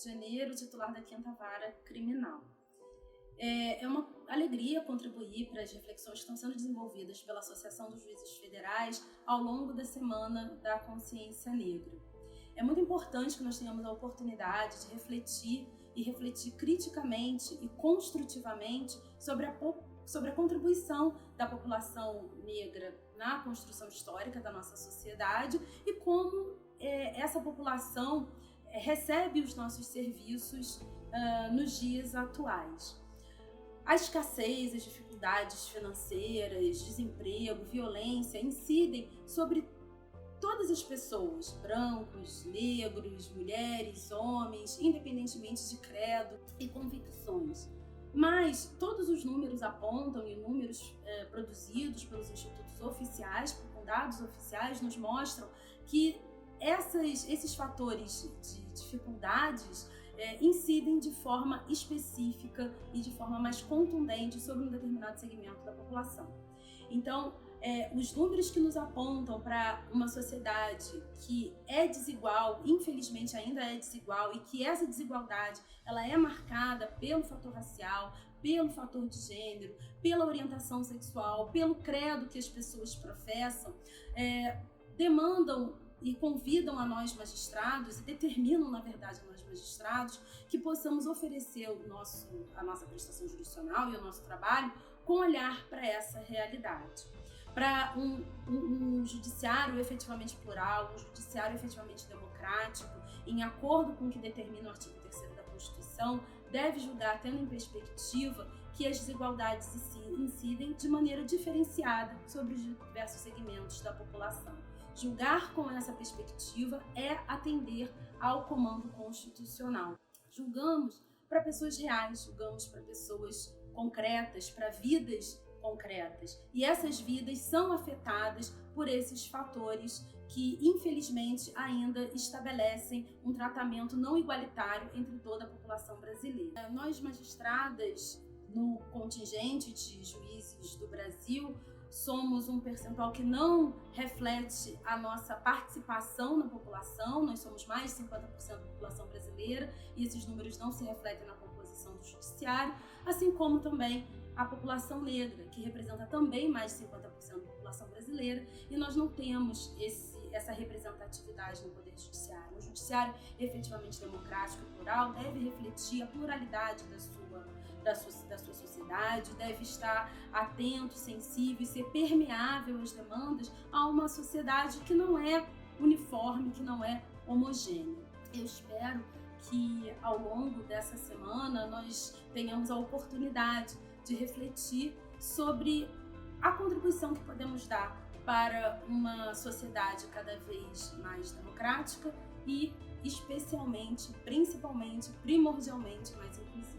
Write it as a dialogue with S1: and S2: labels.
S1: de Janeiro, titular da 5ª Vara Criminal. É uma alegria contribuir para as reflexões que estão sendo desenvolvidas pela Associação dos Juízes Federais ao longo da Semana da Consciência Negra. É muito importante que nós tenhamos a oportunidade de refletir criticamente e construtivamente sobre a contribuição da população negra na construção histórica da nossa sociedade e como essa população recebe os nossos serviços nos dias atuais. A escassez, as dificuldades financeiras, desemprego, violência incidem sobre todas as pessoas, brancos, negros, mulheres, homens, independentemente de credo e convicções. Mas todos os números apontam, e números produzidos pelos institutos oficiais, com dados oficiais, nos mostram que esses fatores de dificuldades incidem de forma específica e de forma mais contundente sobre um determinado segmento da população. Então, os números que nos apontam para uma sociedade que é desigual, infelizmente ainda é desigual, e que essa desigualdade ela é marcada pelo fator racial, pelo fator de gênero, pela orientação sexual, pelo credo que as pessoas professam, demandam e convidam a nós magistrados e determinam, na verdade, a nós magistrados que possamos oferecer a nossa prestação jurisdicional e o nosso trabalho com olhar para essa realidade. Para um judiciário efetivamente plural, um judiciário efetivamente democrático, em acordo com o que determina o artigo 3º da Constituição, deve julgar tendo em perspectiva que as desigualdades incidem de maneira diferenciada sobre os diversos segmentos da população. Julgar com essa perspectiva é atender ao comando constitucional. Julgamos para pessoas reais, julgamos para pessoas concretas, para vidas concretas. E essas vidas são afetadas por esses fatores que, infelizmente, ainda estabelecem um tratamento não igualitário entre toda a população brasileira. Nós, magistradas, no contingente de juízes do Brasil, somos um percentual que não reflete a nossa participação na população. Nós somos mais de 50% da população brasileira e esses números não se refletem na composição do judiciário, assim como também a população negra, que representa também mais de 50% da população brasileira, e nós não temos essa representatividade no Poder Judiciário. O judiciário efetivamente democrático e plural deve refletir a pluralidade da sua sociedade, deve estar atento, sensível e ser permeável às demandas a uma sociedade que não é uniforme, que não é homogênea. Eu espero que ao longo dessa semana nós tenhamos a oportunidade de refletir sobre a contribuição que podemos dar para uma sociedade cada vez mais democrática e especialmente, principalmente, primordialmente mais inclusiva.